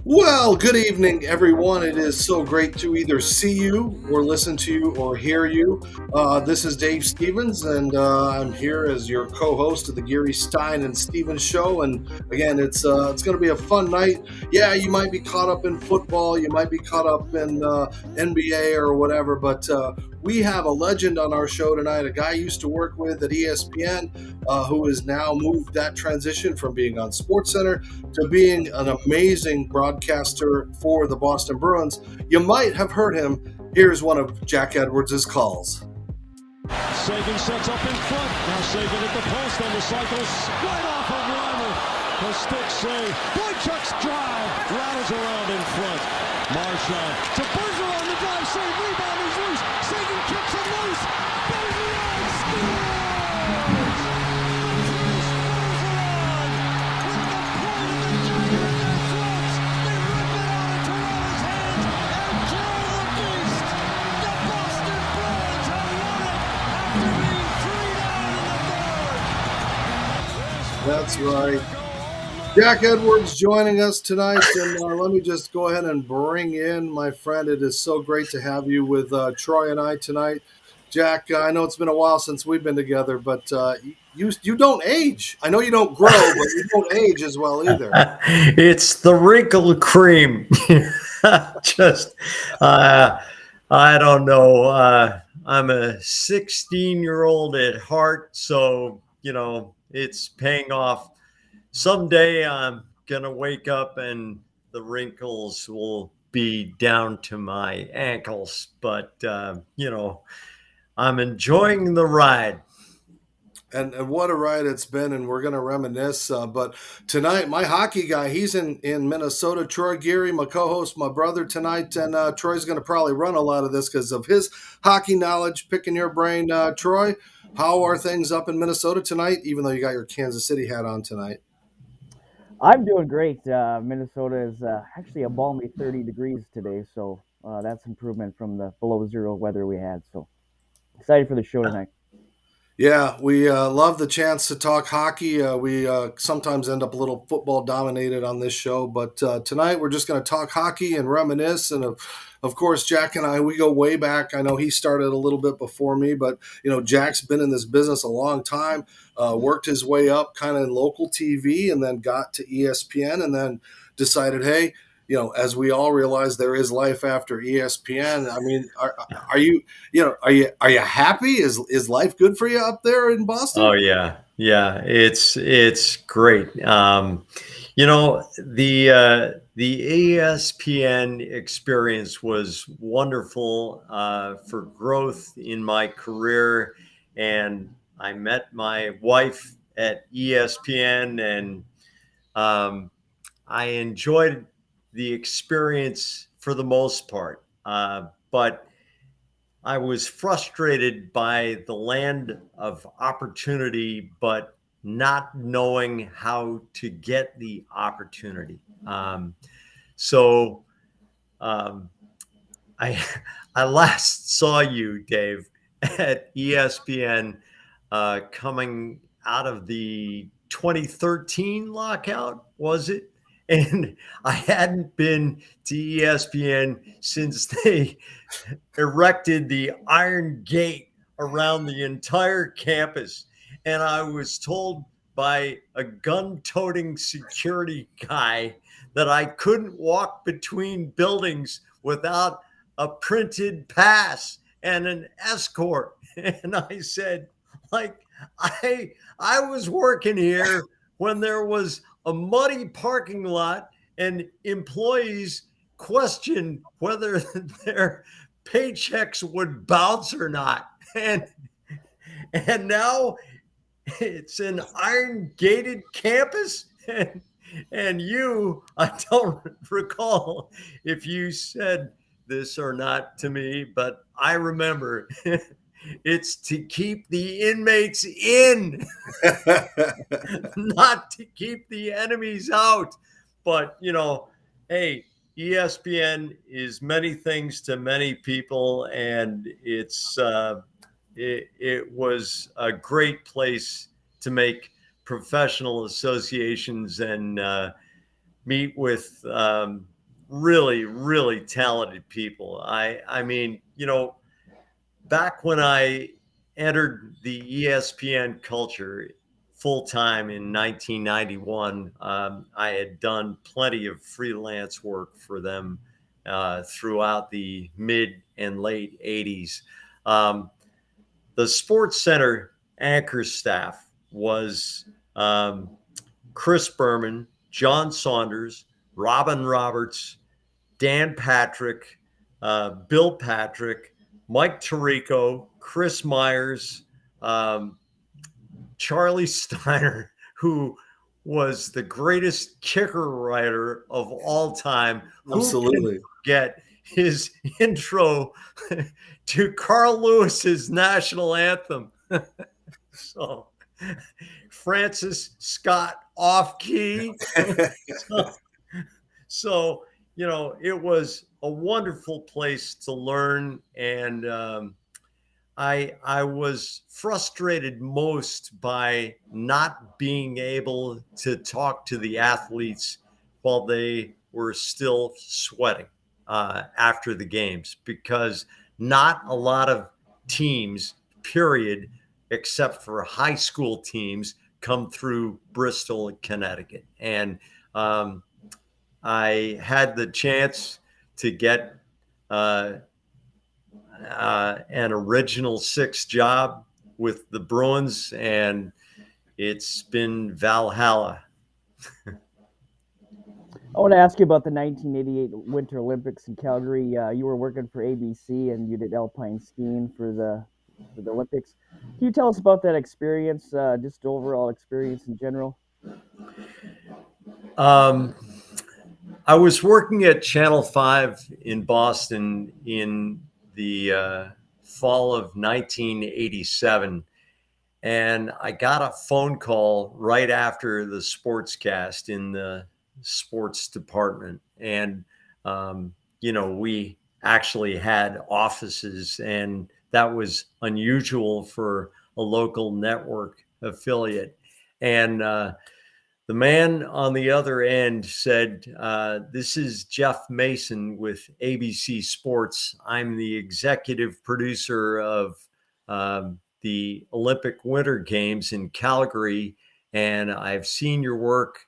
Well, good evening, everyone. It is so great to either see you or listen to you or hear you. This is Dave Stevens, and I'm here as your co-host of the Gary Stein and Stevens Show. And again, it's going to be a fun night. Yeah, you might be caught up in football, you might be caught up in NBA or whatever, but we have a legend on our show tonight, a guy I used to work with at ESPN, who has now moved that transition from being on SportsCenter to being an amazing broadcaster for the Boston Bruins. You might have heard him. Here's one of Jack Edwards' calls. Sagan sets up in front. Now Sagan at the post on the cycles. Right off of Reimer. The stick save. Boychuk's drive. Rattles around in front. Marchand to Bergeron on the drive. Save. Rebound is loose. Sagan kicks it loose. Bergeron scores! That's right. Jack Edwards joining us tonight. And let me just go ahead and bring in my friend. It is so great to have you with Troy and I tonight. Jack, I know it's been a while since we've been together, but you don't age. I know you don't grow, but you don't age as well either. It's the wrinkle cream. Just, I don't know. I'm a 16-year-old at heart, so, it's paying off. Someday I'm going to wake up and the wrinkles will be down to my ankles. But, I'm enjoying the ride. And what a ride it's been, and we're going to reminisce. But tonight, my hockey guy, he's in Minnesota. Troy Geary, my co-host, my brother tonight. And Troy's going to probably run a lot of this because of his hockey knowledge, picking your brain. Troy, how are things up in Minnesota tonight, even though you got your Kansas City hat on tonight? I'm doing great. Minnesota is actually a balmy 30 degrees today, so that's improvement from the below zero weather we had. So excited for the show tonight. Yeah, we love the chance to talk hockey. We sometimes end up a little football dominated on this show, but tonight we're just going to talk hockey and reminisce. And of course, Jack and I, we go way back. I know he started a little bit before me, but Jack's been in this business a long time. Worked his way up kind of in local TV, and then got to ESPN, and then decided, hey, as we all realize, there is life after ESPN. I mean, are you happy? Is life good for you up there in Boston? Oh yeah, it's great. The ESPN experience was wonderful for growth in my career, and I met my wife at ESPN, and I enjoyed the experience for the most part, but I was frustrated by the land of opportunity, but not knowing how to get the opportunity. So I last saw you, Dave, at ESPN coming out of the 2013 lockout, was it? And I hadn't been to ESPN since they erected the Iron Gate around the entire campus. And I was told by a gun-toting security guy that I couldn't walk between buildings without a printed pass and an escort. And I said, I was working here when there was a muddy parking lot and employees questioned whether their paychecks would bounce or not. And now it's an iron gated campus. And I don't recall if you said this or not to me, but I remember it's to keep the inmates in, not to keep the enemies out. But, hey, ESPN is many things to many people, and it was a great place to make professional associations and meet with really, really talented people. I mean, back when I entered the ESPN culture full time in 1991, I had done plenty of freelance work for them throughout the mid and late 80s. Um, the Sports Center anchor staff was Chris Berman, John Saunders, Robin Roberts, Dan Patrick, Bill Patrick, Mike Tirico, Chris Myers, um, Charlie Steiner, who was the greatest kicker writer of all time. Who can Absolutely. forget his intro to Carl Lewis's national anthem? So, Francis Scott off key. So, it was a wonderful place to learn, and I was frustrated most by not being able to talk to the athletes while they were still sweating after the games, because not a lot of teams, period, except for high school teams, come through Bristol, Connecticut, and I had the chance to get uh, an original six job with the Bruins, and it's been Valhalla. I want to ask you about the 1988 Winter Olympics in Calgary. You were working for ABC and you did alpine skiing for the Olympics. Can you tell us about that experience, just overall experience in general? Um, I was working at Channel 5 in Boston in the fall of 1987, and I got a phone call right after the sportscast in the sports department. And, we actually had offices, and that was unusual for a local network affiliate. And the man on the other end said, "This is Jeff Mason with ABC Sports. I'm the executive producer of the Olympic Winter Games in Calgary, and I've seen your work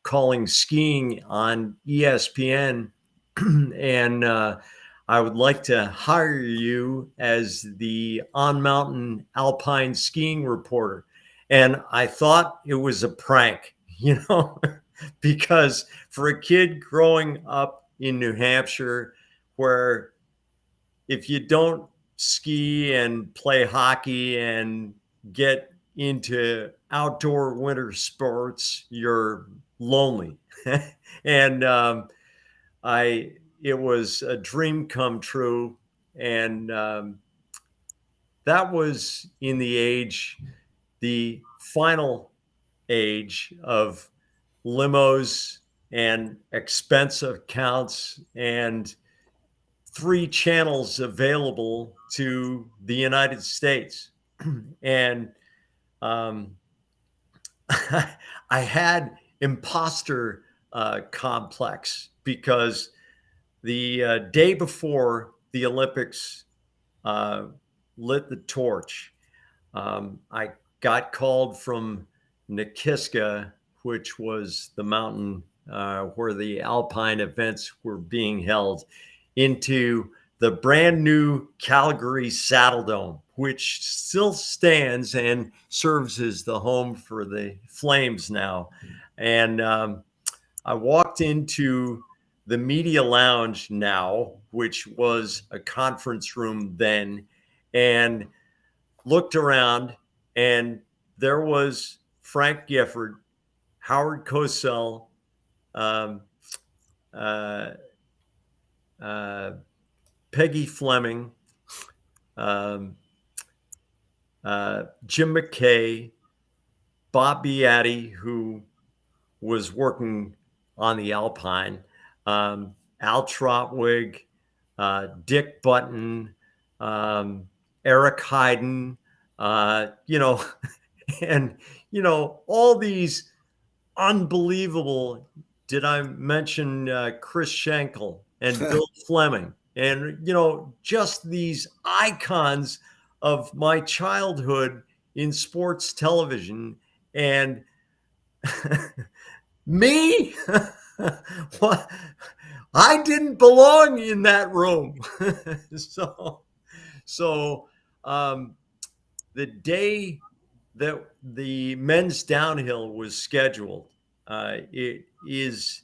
calling skiing on ESPN, and I would like to hire you as the on mountain alpine skiing reporter." And I thought it was a prank, because for a kid growing up in New Hampshire, where if you don't ski and play hockey and get into outdoor winter sports, you're lonely. And it was a dream come true. And that was in the final age of limos and expense accounts and 3 channels available to the United States. And I had imposter complex, because the day before the Olympics lit the torch, I got called from Nikiska, which was the mountain where the alpine events were being held, into the brand new Calgary Saddle Dome, which still stands and serves as the home for the Flames now. And I walked into the media lounge now, which was a conference room then, and looked around, and there was Frank Gifford, Howard Cosell, um, uh, Peggy Fleming, Jim McKay, Bob Beatty, who was working on the Alpine, Al Trotwig, Dick Button, Eric Hayden, and, all these unbelievable. Did I mention Chris Schenkel and Bill Fleming? And, just these icons of my childhood in sports television. And me, what? I didn't belong in that room. so the day that the men's downhill was scheduled, it is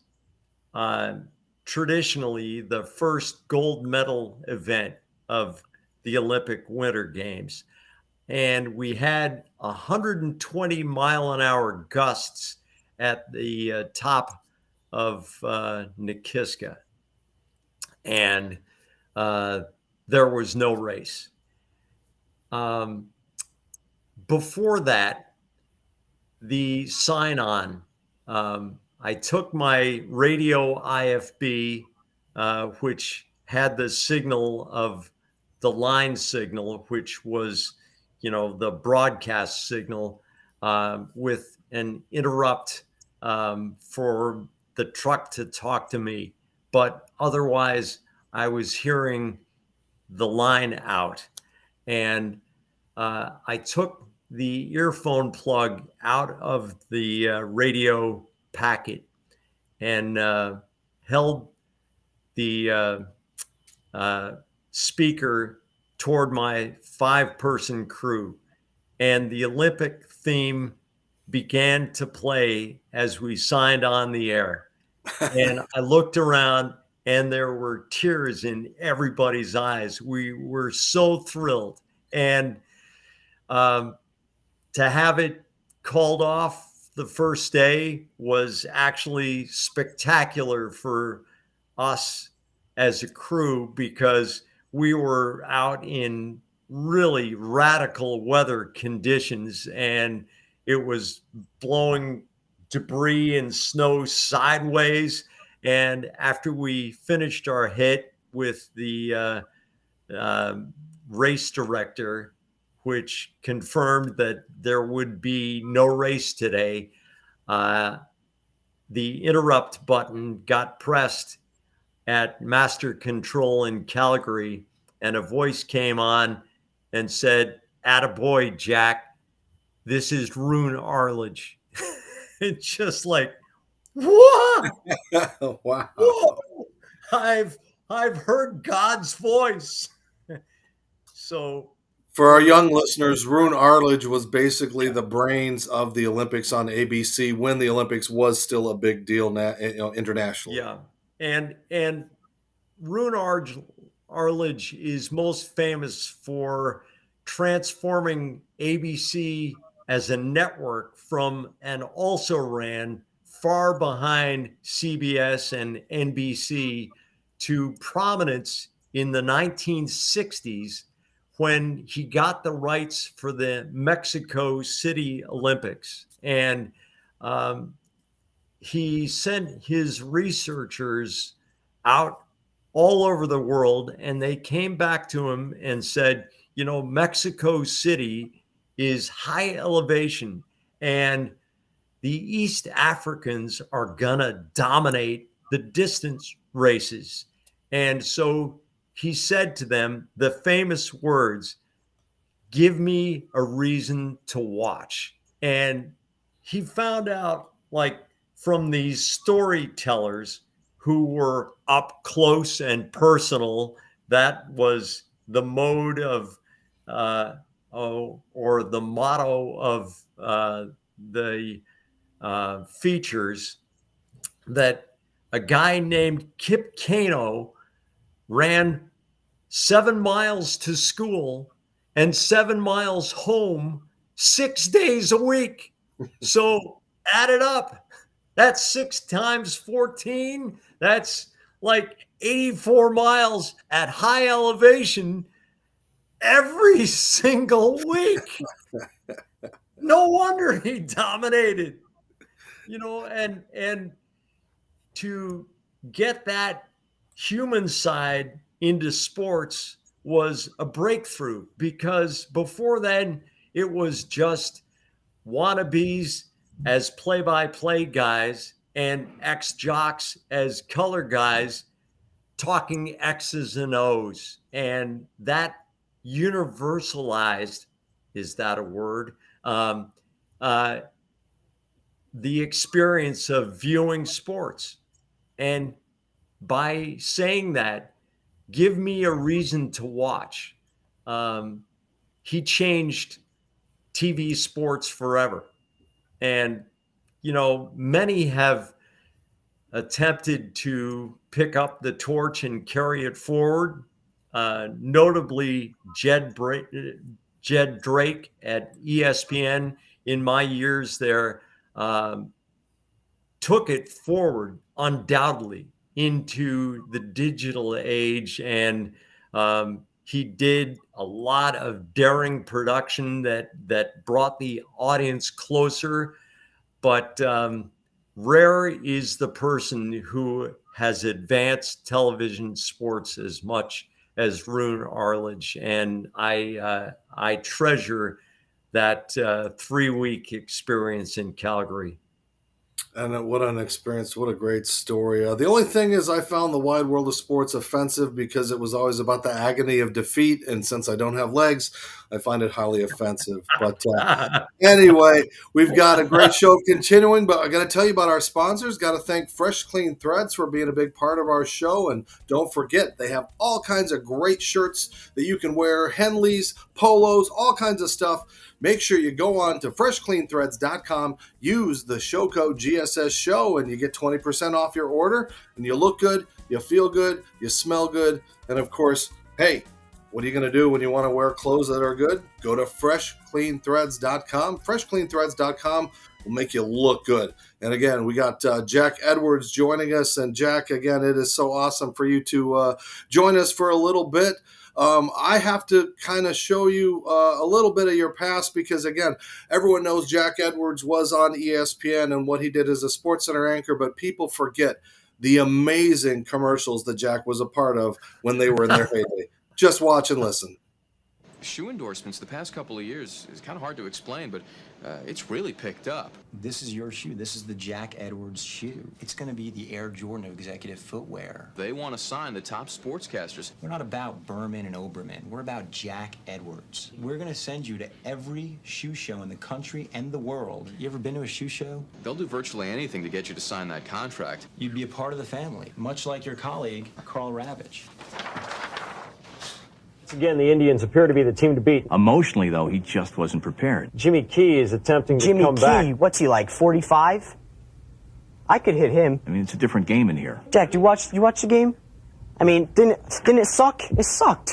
traditionally the first gold medal event of the Olympic Winter Games. And we had 120-mile-an-hour gusts at the top of Nikiska. And there was no race. Before that, the sign-on, I took my radio IFB, which had the signal of the line signal, which was, the broadcast signal, with an interrupt for the truck to talk to me. But otherwise, I was hearing the line out. And I took the earphone plug out of the radio packet and held the speaker toward my 5-person crew. And the Olympic theme began to play as we signed on the air. And I looked around and there were tears in everybody's eyes. We were so thrilled. And to have it called off the first day was actually spectacular for us as a crew, because we were out in really radical weather conditions and it was blowing debris and snow sideways. And after we finished our hit with the race director, which confirmed that there would be no race today, the interrupt button got pressed at Master Control in Calgary, and a voice came on and said, "Attaboy, Jack, this is Rune Arledge." It's just like, what? Wow. Whoa! I've heard God's voice. So for our young listeners, Rune Arledge was basically the brains of the Olympics on ABC when the Olympics was still a big deal internationally. Yeah, and Rune Arledge is most famous for transforming ABC as a network from an also-ran far behind CBS and NBC to prominence in the 1960s when he got the rights for the Mexico City Olympics. And he sent his researchers out all over the world, and they came back to him and said, Mexico City is high elevation, and the East Africans are going to dominate the distance races. And so he said to them the famous words, "Give me a reason to watch." And he found out, from these storytellers who were up close and personal, that was the mode of, or the motto of the features, that a guy named Kip Keino ran 7 miles to school and 7 miles home 6 days a week. So add it up. That's 6 times 14. That's like 84 miles at high elevation every single week. No wonder he dominated. And to get that human side into sports was a breakthrough, because before then it was just wannabes as play-by-play guys and ex-jocks as color guys talking X's and O's. And that universalized, is that a word? Uh, the experience of viewing sports. And by saying that, give me a reason to watch. He changed TV sports forever. And, many have attempted to pick up the torch and carry it forward. Notably, Jed Drake at ESPN in my years there took it forward undoubtedly into the digital age, and he did a lot of daring production that brought the audience closer. But rare is the person who has advanced television sports as much as Rune Arledge, and I treasure that 3-week experience in Calgary. And what an experience. What a great story. The only thing is, I found the wide world of sports offensive because it was always about the agony of defeat. And since I don't have legs, I find it highly offensive. But anyway, we've got a great show continuing. But I got to tell you about our sponsors. Got to thank Fresh Clean Threads for being a big part of our show. And don't forget, they have all kinds of great shirts that you can wear, Henleys, polos, all kinds of stuff. Make sure you go on to freshcleanthreads.com, use the show code GSS Show, and you get 20% off your order. And you look good, you feel good, you smell good. And of course, hey, what are you going to do when you want to wear clothes that are good? Go to freshcleanthreads.com. Freshcleanthreads.com will make you look good. And again, we got Jack Edwards joining us. And Jack, again, it is so awesome for you to join us for a little bit. I have to kind of show you a little bit of your past because, again, everyone knows Jack Edwards was on ESPN and what he did as a SportsCenter anchor, but people forget the amazing commercials that Jack was a part of when they were in their heyday. Just watch and listen. Shoe endorsements the past couple of years is kind of hard to explain, but it's really picked up. This is your shoe. This is the Jack Edwards shoe. It's going to be the Air Jordan of executive footwear. They want to sign the top sportscasters. We're not about Berman and Oberman. We're about Jack Edwards. We're going to send you to every shoe show in the country and the world. You ever been to a shoe show? They'll do virtually anything to get you to sign that contract. You'd be a part of the family, much like your colleague, Carl Ravitch. Again, the Indians appear to be the team to beat. Emotionally, though, he just wasn't prepared. Jimmy Key is attempting to come back. Jimmy Key, what's he like, 45? I could hit him. I mean, it's a different game in here. Jack, you watch the game? I mean, didn't it suck? It sucked.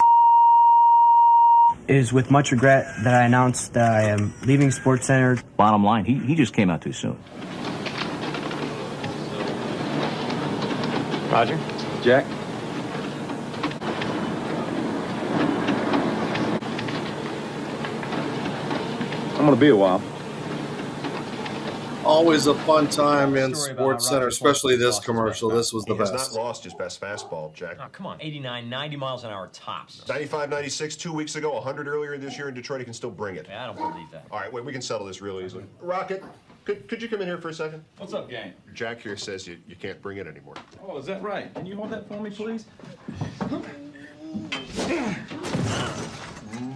It is with much regret that I announced that I am leaving SportsCenter. Bottom line, he just came out too soon. Roger. Jack. I'm going to be a while. Always a fun time in SportsCenter, especially this commercial. This was the best. He has not lost his best fastball, Jack. Oh, come on, 89, 90 miles an hour tops. 95, 96, 2 weeks ago, 100 earlier this year in Detroit. He can still bring it. Yeah, I don't believe that. All right, wait, we can settle this real easily. Rocket, could you come in here for a second? What's up, gang? Jack here says you can't bring it anymore. Oh, is that right? Can you hold that for me, please?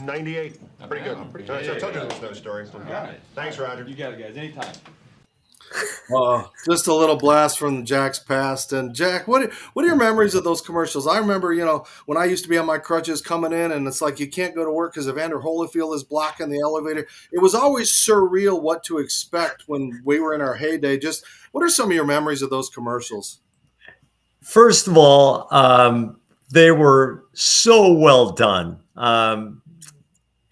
98. Pretty good. Pretty All right, good. so I told you there was no story. Got it. Thanks, Roger. You got it, guys. Anytime. Just a little blast from Jack's past. And Jack, what are your memories of those commercials? I remember, when I used to be on my crutches coming in, and it's like you can't go to work because Evander Holyfield is blocking the elevator. It was always surreal what to expect when we were in our heyday. Just what are some of your memories of those commercials? First of all, they were so well done.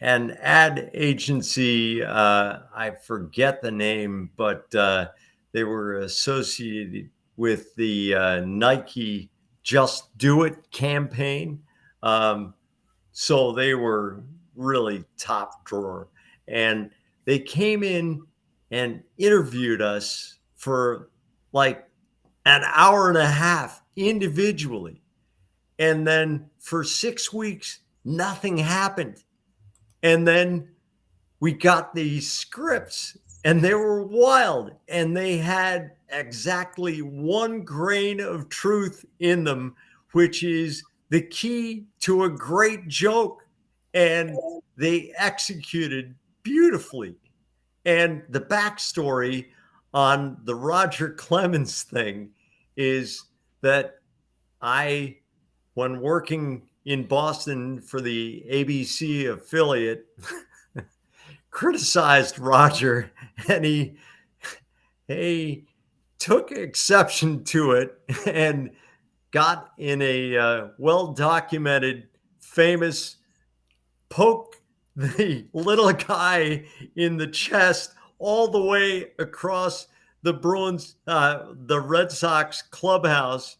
An ad agency, I forget the name, but they were associated with the Nike Just Do It campaign. So they were really top drawer. And they came in and interviewed us for like an hour and a half individually. And then for 6 weeks, nothing happened. And then we got these scripts and they were wild and they had exactly one grain of truth in them, which is the key to a great joke. And they executed beautifully. And the backstory on the Roger Clemens thing is that when working in Boston for the ABC affiliate, criticized Roger, and he took exception to it and got in a well-documented, famous poke the little guy in the chest all the way across the the Red Sox clubhouse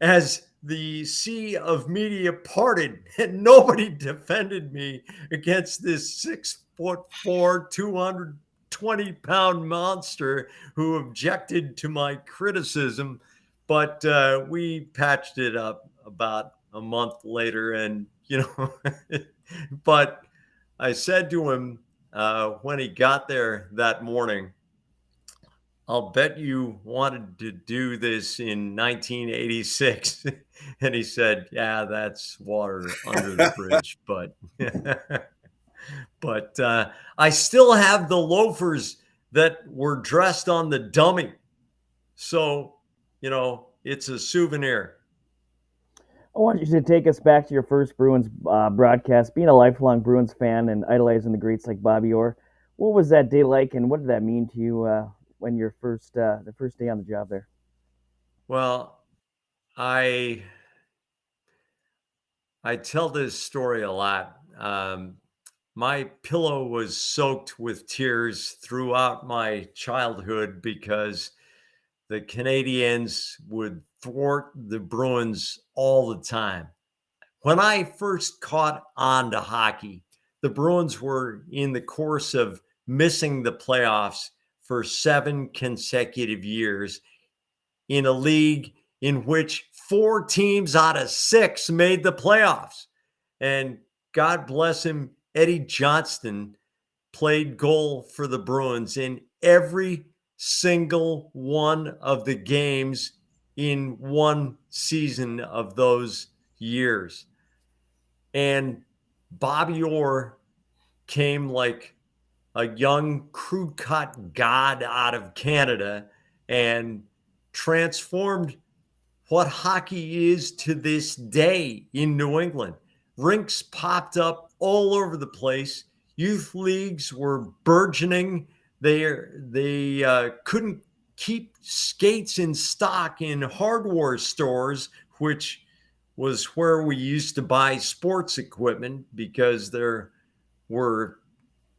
as the sea of media parted, and nobody defended me against this 6'4", 220-pound monster who objected to my criticism. But we patched it up about a month later, and but I said to him when he got there that morning, I'll bet you wanted to do this in 1986. And he said, yeah, that's water under the bridge. But I still have the loafers that were dressed on the dummy. So, it's a souvenir. I want you to take us back to your first Bruins broadcast. Being a lifelong Bruins fan and idolizing the greats like Bobby Orr, what was that day like, and what did that mean to you when your the first day on the job there? Well, I tell this story a lot. My pillow was soaked with tears throughout my childhood because the Canadiens would thwart the Bruins all the time. When I first caught on to hockey, the Bruins were in the course of missing the playoffs for 7 consecutive years in a league in which 4 teams out of 6 made the playoffs. And God bless him, Eddie Johnston played goal for the Bruins in every single one of the games in one season of those years. And Bobby Orr came like a young crew cut god out of Canada and transformed what hockey is to this day in New England. Rinks popped up all over the place. Youth leagues were burgeoning. They couldn't keep skates in stock in hardware stores, which was where we used to buy sports equipment because there were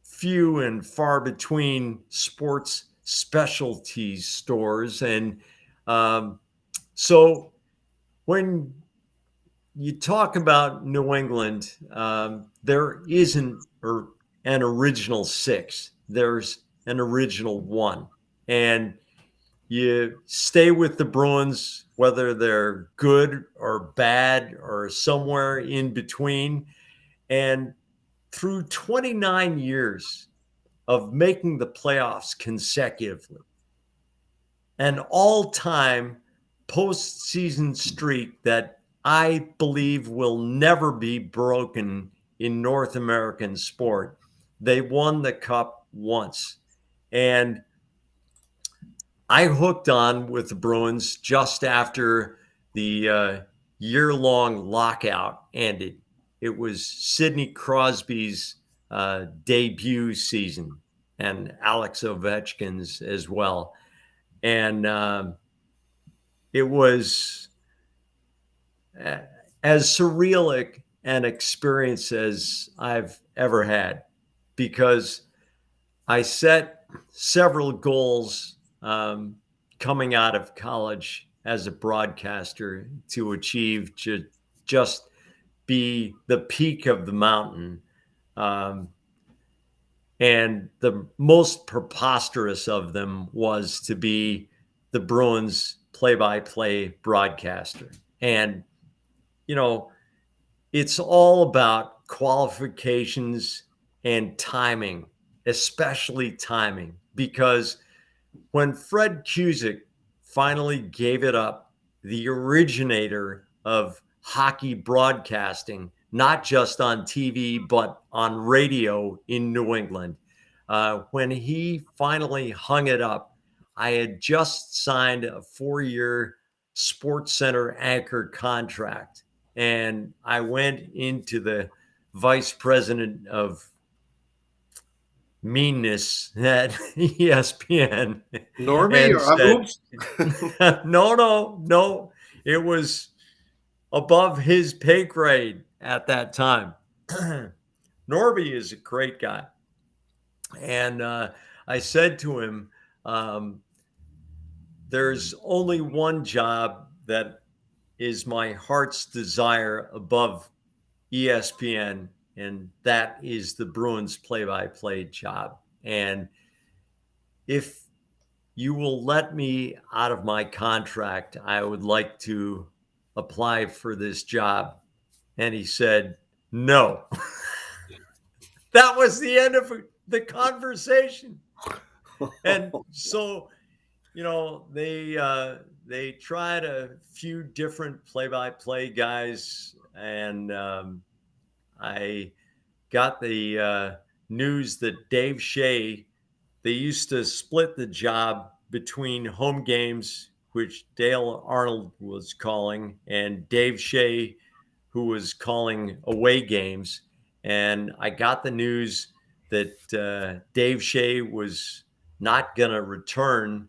few and far between sports specialty stores. And so when you talk about New England, there isn't an original 6. There's an original 1. And you stay with the Bruins, whether they're good or bad or somewhere in between. And through 29 years of making the playoffs consecutively, an all-time postseason streak that I believe will never be broken in North American sport. They won the cup once. And I hooked on with the Bruins just after the year-long lockout ended. It was Sidney Crosby's debut season and Alex Ovechkin's as well. And it was as surreal an experience as I've ever had, because I set several goals coming out of college as a broadcaster to achieve, to just be the peak of the mountain. And the most preposterous of them was to be the Bruins' play-by-play broadcaster. And, you know, it's all about qualifications and timing, especially timing, because when Fred Cusick finally gave it up, the originator of hockey broadcasting, not just on TV, but on radio in New England, when he finally hung it up, I had just signed a 4-year Sports Center anchor contract. And I went into the vice president of meanness at ESPN. Normie, said, no. It was above his pay grade at that time. Norby is a great guy. And I said to him, there's only one job that is my heart's desire above ESPN, and that is the Bruins play-by-play job. And if you will let me out of my contract, I would like to apply for this job. And he said, no. That was the end of the conversation. And so, you know, they tried a few different play-by-play guys, and I got the news that Dave Shea, they used to split the job between home games, which Dale Arnold was calling, and Dave Shea, who was calling away games. And I got the news that Dave Shea was not going to return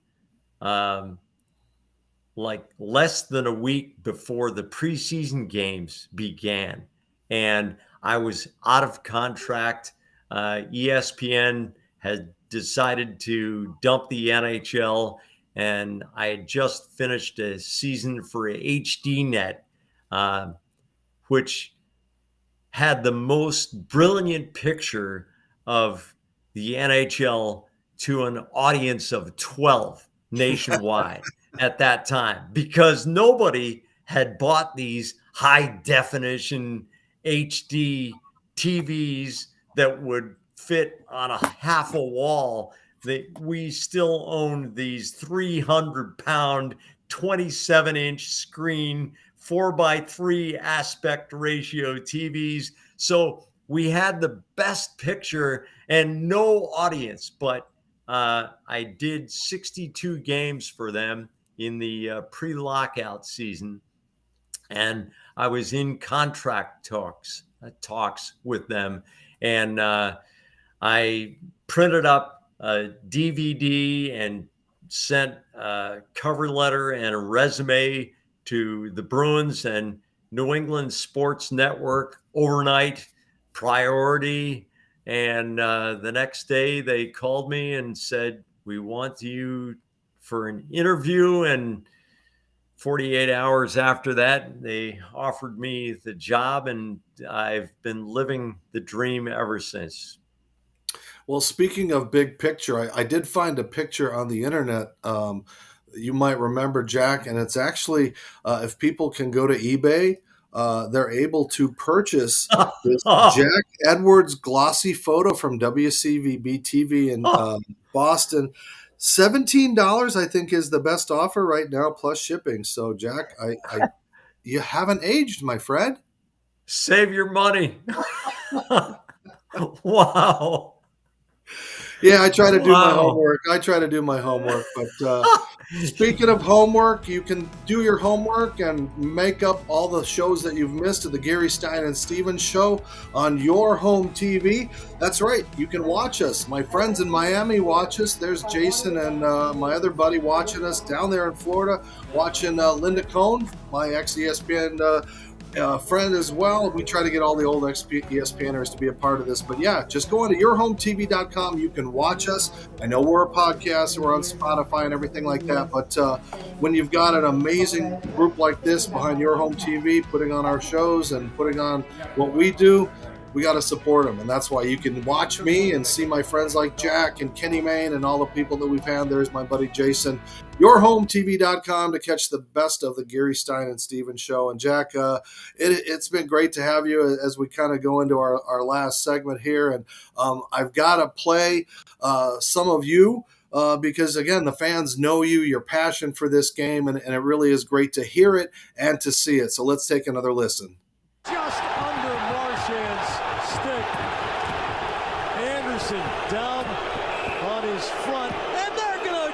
like less than a week before the preseason games began. And I was out of contract. ESPN had decided to dump the NHL, and I had just finished a season for HDNet, which had the most brilliant picture of the NHL to an audience of 12 nationwide at that time, because nobody had bought these high definition HD TVs that would fit on a half a wall. We still owned these 300-pound, 27-inch screen, 4x3 aspect ratio TVs. So we had the best picture and no audience, but I did 62 games for them in the pre-lockout season. And I was in contract talks with them. And I printed up a DVD and sent a cover letter and a resume to the Bruins and New England Sports Network overnight, priority. And the next day they called me and said, we want you for an interview. And 48 hours after that, they offered me the job, and I've been living the dream ever since. Well, speaking of big picture, I did find a picture on the internet. You might remember, Jack, and it's actually, if people can go to eBay, they're able to purchase this Jack Edwards glossy photo from WCVB TV in Boston. $17, I think, is the best offer right now, plus shipping. So, Jack, you haven't aged, my friend. Save your money. Wow. Yeah, I try to do my homework. But speaking of homework, you can do your homework and make up all the shows that you've missed of the Gary Stein and Stevens show on your home TV. That's right. You can watch us. My friends in Miami watch us. There's Jason and my other buddy watching us down there in Florida, watching Linda Cohn, my ex-ESPN friend as well. We try to get all the old ESPNers to be a part of this. But yeah, just go on to yourhometv.com. You can watch us. I know we're a podcast and we're on Spotify and everything like that. But when you've got an amazing group like this behind Your Home TV, putting on our shows and putting on what we do, we got to support them. And that's why you can watch me and see my friends like Jack and Kenny Mayne and all the people that we've had. There's my buddy Jason. YourHomeTV.com to catch the best of the Gary Stein and Stevens show. And Jack, it's been great to have you as we kind of go into our last segment here. And I've got to play some of you because, again, the fans know you, your passion for this game, and it really is great to hear it and to see it. So let's take another listen. Just under Marchand's stick. Anderson down on his front, and they're going to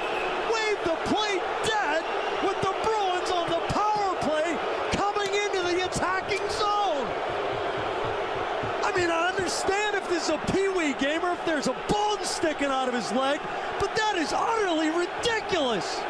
wave the play dead with the Bruins on the power play coming into the attacking zone. I mean, I understand if this is a peewee game or if there's a bone sticking out of his leg, but that is utterly ridiculous.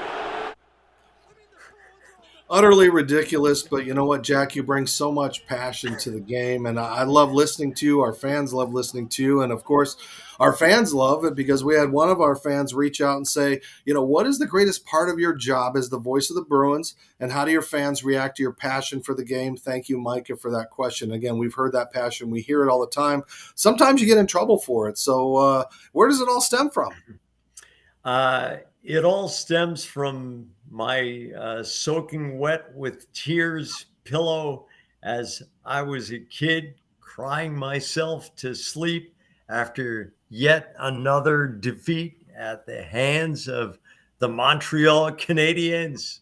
Utterly ridiculous, but you know what, Jack? You bring so much passion to the game, and I love listening to you. Our fans love listening to you, and of course, our fans love it because we had one of our fans reach out and say, what is the greatest part of your job as the voice of the Bruins, and how do your fans react to your passion for the game? Thank you, Micah, for that question. Again, we've heard that passion. We hear it all the time. Sometimes you get in trouble for it. So where does it all stem from? It all stems from my soaking wet with tears pillow as I was a kid, crying myself to sleep after yet another defeat at the hands of the Montreal Canadiens.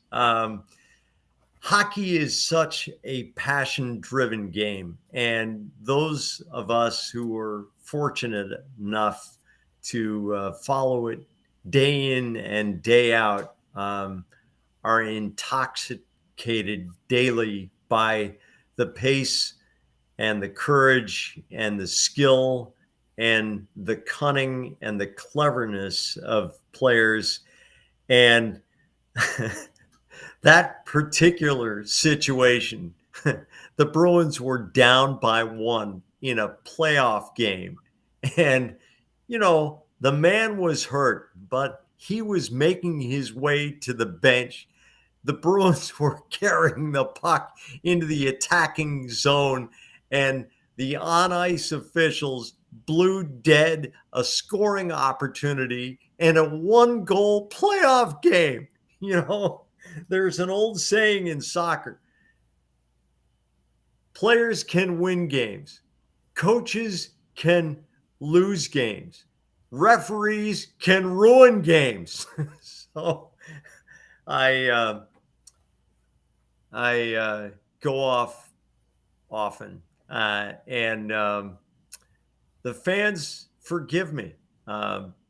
Hockey is such a passion-driven game, and those of us who were fortunate enough to follow it day in and day out are intoxicated daily by the pace and the courage and the skill and the cunning and the cleverness of players. And that particular situation, the Bruins were down by 1 in a playoff game. And, the man was hurt, but he was making his way to the bench. The Bruins were carrying the puck into the attacking zone, and the on-ice officials blew dead a scoring opportunity in a 1-goal playoff game. There's an old saying in soccer: players can win games, coaches can lose games, referees can ruin games. So I go off often, and the fans forgive me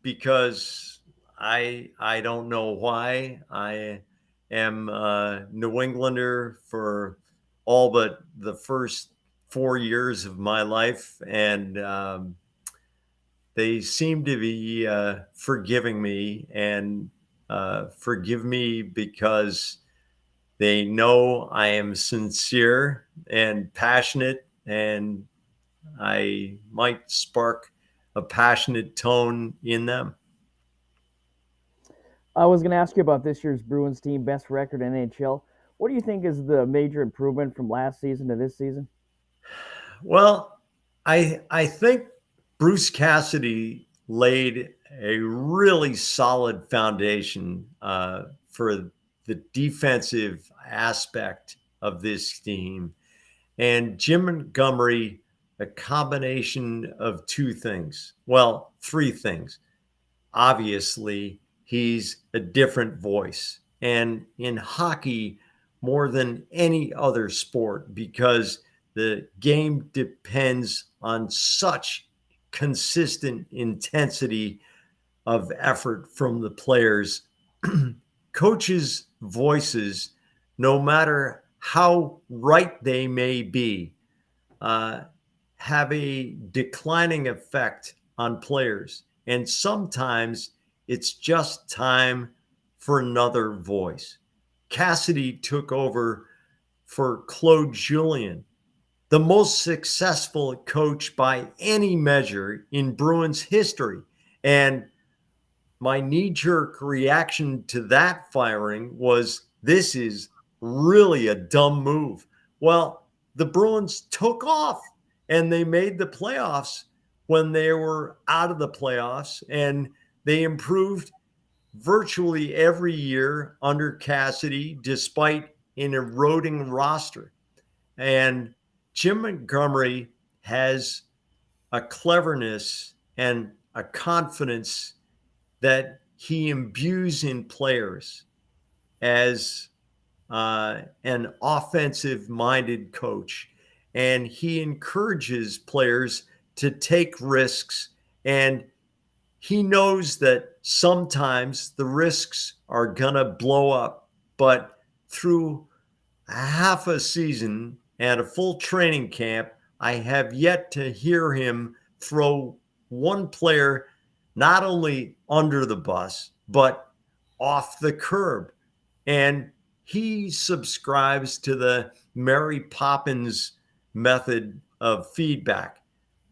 because I don't know why. I am a New Englander for all but the first 4 years of my life, and they seem to be forgiving me, and forgive me because they know I am sincere and passionate, and I might spark a passionate tone in them. I was going to ask you about this year's Bruins team, best record in NHL. What do you think is the major improvement from last season to this season? Well, I think Bruce Cassidy laid a really solid foundation for the defensive aspect of this team. And Jim Montgomery, a combination of 2 things. Well, 3 things. Obviously, he's a different voice. And in hockey, more than any other sport, because the game depends on such consistent intensity of effort from the players. Coaches' voices, no matter how right they may be, have a declining effect on players. And sometimes it's just time for another voice. Cassidy took over for Claude Julien, the most successful coach by any measure in Bruins history. And my knee-jerk reaction to that firing was, this is really a dumb move. Well, the Bruins took off and they made the playoffs when they were out of the playoffs, and they improved virtually every year under Cassidy, despite an eroding roster. And Jim Montgomery has a cleverness and a confidence that he imbues in players as an offensive minded coach. And he encourages players to take risks. And he knows that sometimes the risks are going to blow up. But through half a season and a full training camp, I have yet to hear him throw one player not only under the bus, but off the curb. And he subscribes to the Mary Poppins method of feedback.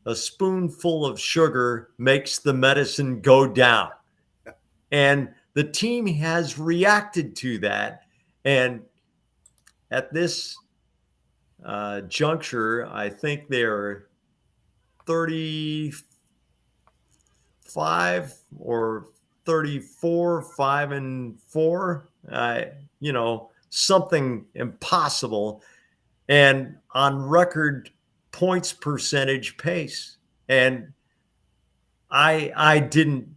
A spoonful of sugar makes the medicine go down. And the team has reacted to that. And at this juncture, I think they're 35 or 34, 5-4, something impossible, and on record points percentage pace. And I didn't,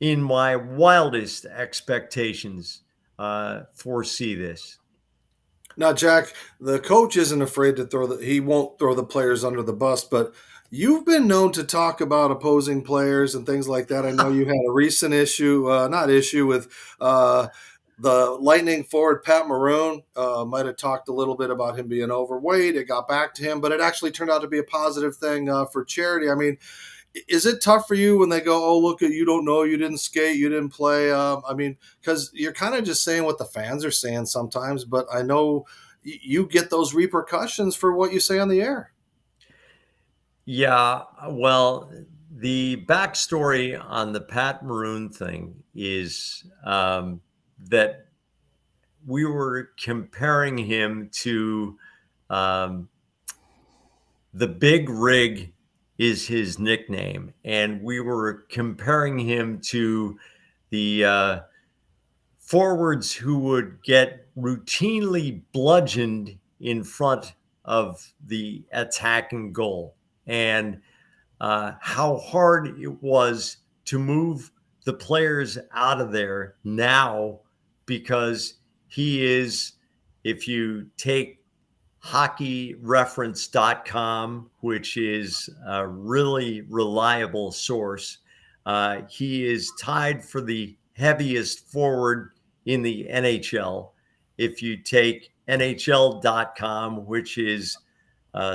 in my wildest expectations, foresee this. Now, Jack, the coach isn't afraid to he won't throw the players under the bus, but you've been known to talk about opposing players and things like that. I know you had a recent issue with the Lightning forward, Pat Maroon. Might have talked a little bit about him being overweight. It got back to him, but it actually turned out to be a positive thing for charity. I mean, is it tough for you when they go, oh, look, you don't know, you didn't skate, you didn't play? Because you're kind of just saying what the fans are saying sometimes, but I know you get those repercussions for what you say on the air. Yeah, well, the backstory on the Pat Maroon thing is that we were comparing him to the Big Rig is his nickname. And we were comparing him to the forwards who would get routinely bludgeoned in front of the attacking goal, and how hard it was to move the players out of there now, because he is, if you take hockeyreference.com, which is a really reliable source, he is tied for the heaviest forward in the NHL. If you take NHL.com, which is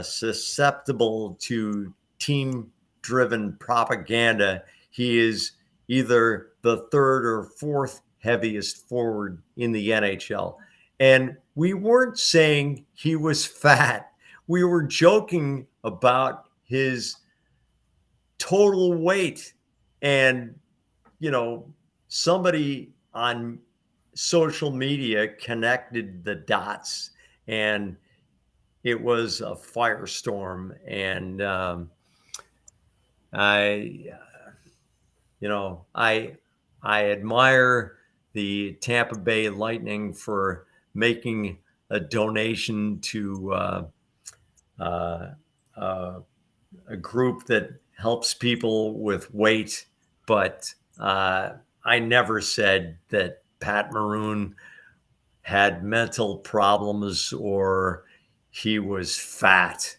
susceptible to team-driven propaganda, he is either the third or fourth heaviest forward in the NHL. And we weren't saying he was fat. We were joking about his total weight. And, somebody on social media connected the dots, and it was a firestorm. And I admire the Tampa Bay Lightning for making a donation to a group that helps people with weight, but I never said that Pat Maroon had mental problems or he was fat.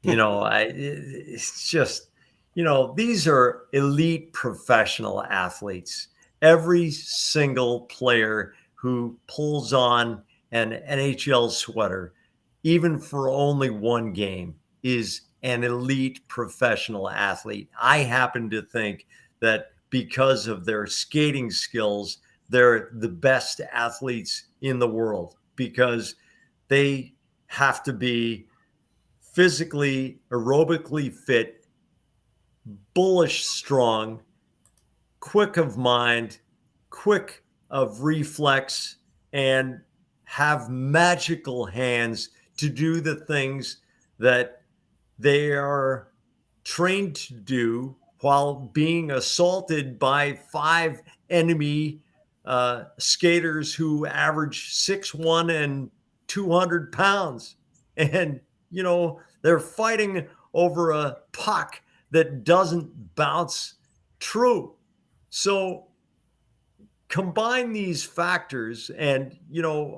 It's just, these are elite professional athletes. Every single player who pulls on an NHL sweater, even for only one game, is an elite professional athlete. I happen to think that because of their skating skills, they're the best athletes in the world, because they have to be physically, aerobically fit, bullish strong, quick of mind, quick of reflex, and have magical hands to do the things that they are trained to do while being assaulted by 5 enemy skaters who average 6'1" and 200 pounds. And, they're fighting over a puck that doesn't bounce true. So combine these factors and,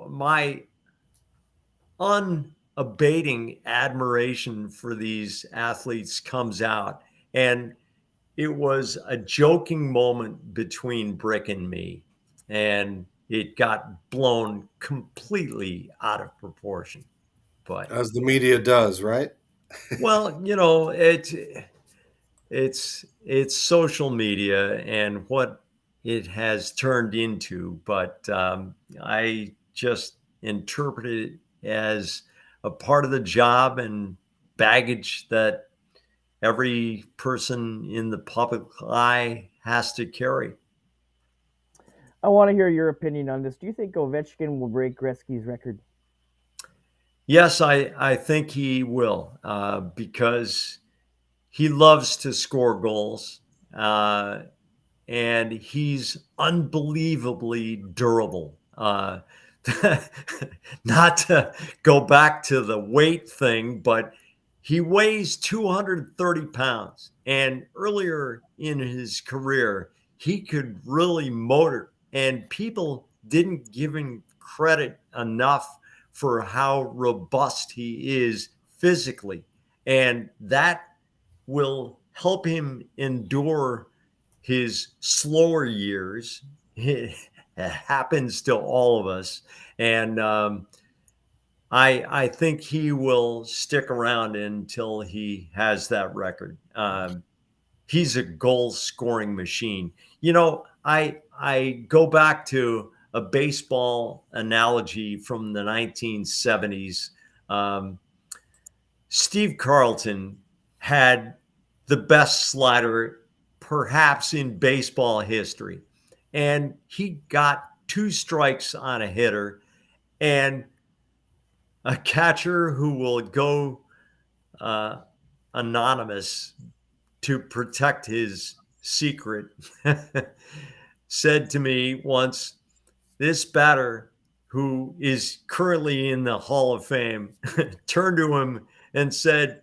my unabating admiration for these athletes comes out. And it was a joking moment between Brick and me, and it got blown completely out of proportion. But As the media does, right? well, it's social media and what it has turned into, but I just interpret it as a part of the job and baggage that every person in the public eye has to carry. I want to hear your opinion on this. Do you think Ovechkin will break Gretzky's record? Yes, I think he will because he loves to score goals. And he's unbelievably durable. Not to go back to the weight thing, but he weighs 230 pounds. And earlier in his career, he could really motor, and people didn't give him credit enough for how robust he is physically. And that will help him endure his slower years. It happens to all of us. And I think he will stick around until he has that record. He's a goal scoring machine. I go back to a baseball analogy from the 1970s. Steve Carlton had the best slider perhaps in baseball history. And he got 2 strikes on a hitter, and a catcher who will go anonymous to protect his secret said to me once, this batter, who is currently in the Hall of Fame, turned to him and said,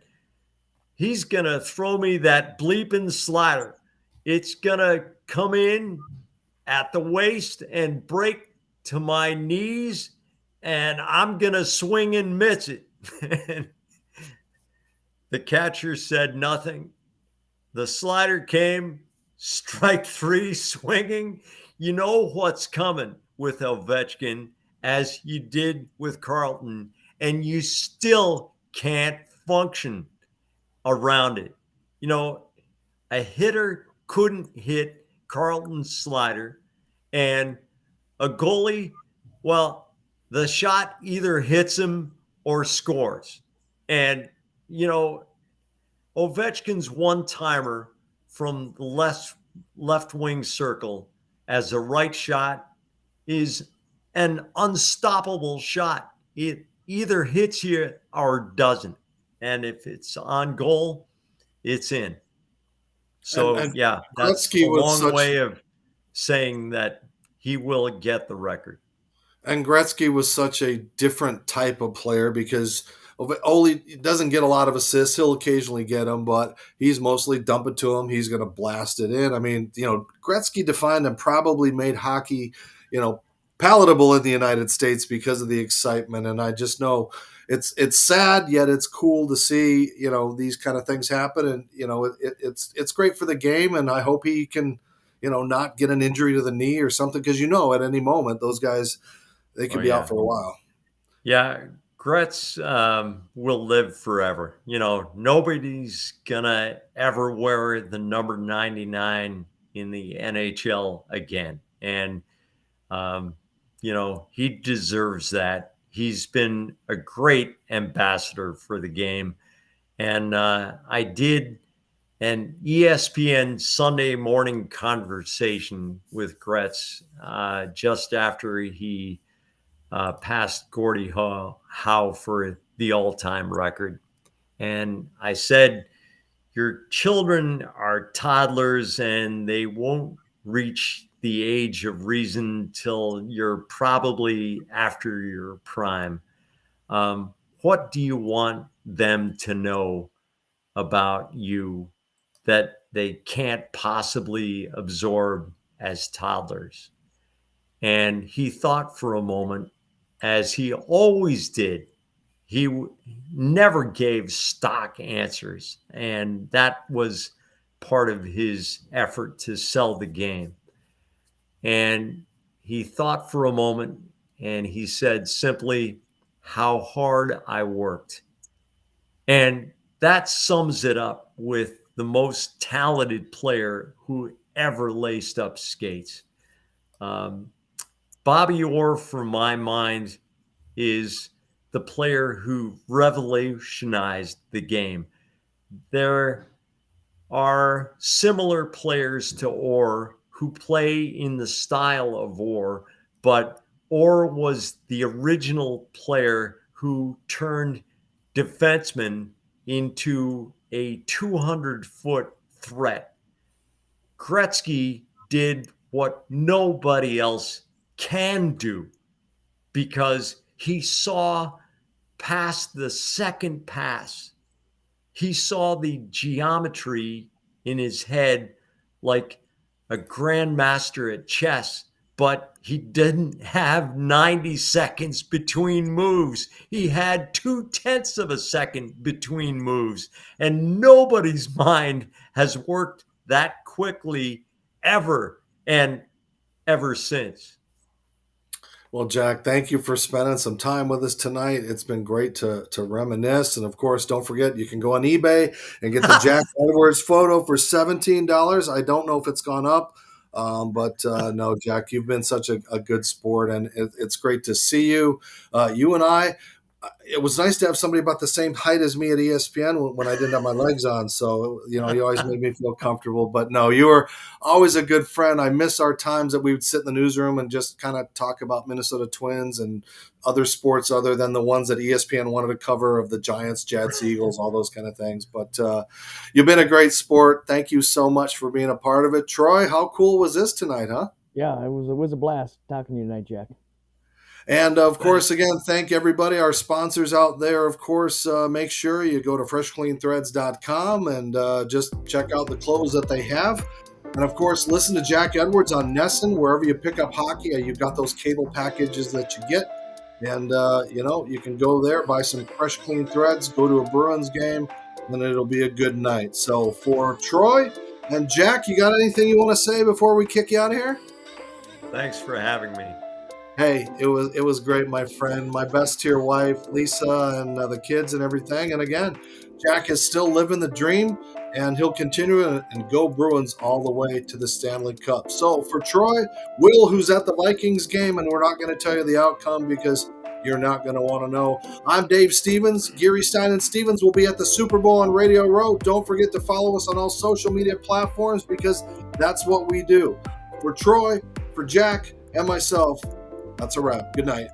he's going to throw me that bleeping slider. It's going to come in at the waist and break to my knees, and I'm going to swing and miss it. The catcher said nothing. The slider came, strike 3, swinging. You know what's coming with Ovechkin, as you did with Carlton, and you still can't function around it. A hitter couldn't hit Carlton's slider, and a goalie, well, the shot either hits him or scores. And, Ovechkin's one-timer from the left wing circle as a right shot is an unstoppable shot. It either hits you or doesn't. And if it's on goal, it's in. So, and yeah, that's Gretzky a was long way of saying that he will get the record. And Gretzky was such a different type of player because Ole doesn't get a lot of assists. He'll occasionally get them, but he's mostly dump it to him. He's going to blast it in. I mean, Gretzky defined and probably made hockey, palatable in the United States because of the excitement. And I just know it's sad, yet it's cool to see, these kind of things happen. And, it's great for the game. And I hope he can, not get an injury to the knee or something. Cause at any moment, those guys, they could be out for a while. Yeah. Gretz will live forever. Nobody's going to ever wear the number 99 in the NHL again. And, he deserves that. He's been a great ambassador for the game. And I did an ESPN Sunday morning conversation with Gretz just after he passed Gordie Howe for the all-time record. And I said, your children are toddlers and they won't reach the age of reason till you're probably after your prime. What do you want them to know about you that they can't possibly absorb as toddlers? And he thought for a moment, as he always did. He never gave stock answers, and that was part of his effort to sell the game. And he thought for a moment, and he said simply, how hard I worked. And that sums it up with the most talented player who ever laced up skates. Bobby Orr, for my mind, is the player who revolutionized the game. There are similar players to Orr who play in the style of Orr, but Orr was the original player who turned defensemen into a 200-foot threat. Gretzky did what nobody else can do because he saw past the second pass. He saw the geometry in his head like a grandmaster at chess, but he didn't have 90 seconds between moves. He had 0.2 of a second between moves, and nobody's mind has worked that quickly ever and ever since. Well, Jack, thank you for spending some time with us tonight. It's been great to reminisce. And of course, don't forget, you can go on eBay and get the Jack Edwards photo for $17. I don't know if it's gone up, but no, Jack, you've been such a good sport, and it's great to see you. You and I, it was nice to have somebody about the same height as me at ESPN when I didn't have my legs on. So, you always made me feel comfortable. But no, you were always a good friend. I miss our times that we would sit in the newsroom and just kind of talk about Minnesota Twins and other sports other than the ones that ESPN wanted to cover of the Giants, Jets, Eagles, all those kind of things. But you've been a great sport. Thank you so much for being a part of it. Troy, how cool was this tonight, huh? Yeah, it was a blast talking to you tonight, Jack. And, of course, again, thank everybody, our sponsors out there. Of course, make sure you go to freshcleanthreads.com and just check out the clothes that they have. And, of course, listen to Jack Edwards on Nesson, wherever you pick up hockey. You've got those cable packages that you get. And, you can go there, buy some Fresh Clean Threads, go to a Bruins game, and it'll be a good night. So for Troy and Jack, you got anything you want to say before we kick you out of here? Thanks for having me. Hey, it was great, my friend. My best to your wife, Lisa, and the kids and everything. And again, Jack is still living the dream, and he'll continue and go Bruins all the way to the Stanley Cup. So for Troy, Will, who's at the Vikings game, and we're not going to tell you the outcome because you're not going to want to know. I'm Dave Stevens. Geary, Stein, and Stevens will be at the Super Bowl on Radio Row. Don't forget to follow us on all social media platforms because that's what we do. For Troy, for Jack, and myself, that's a wrap. Good night.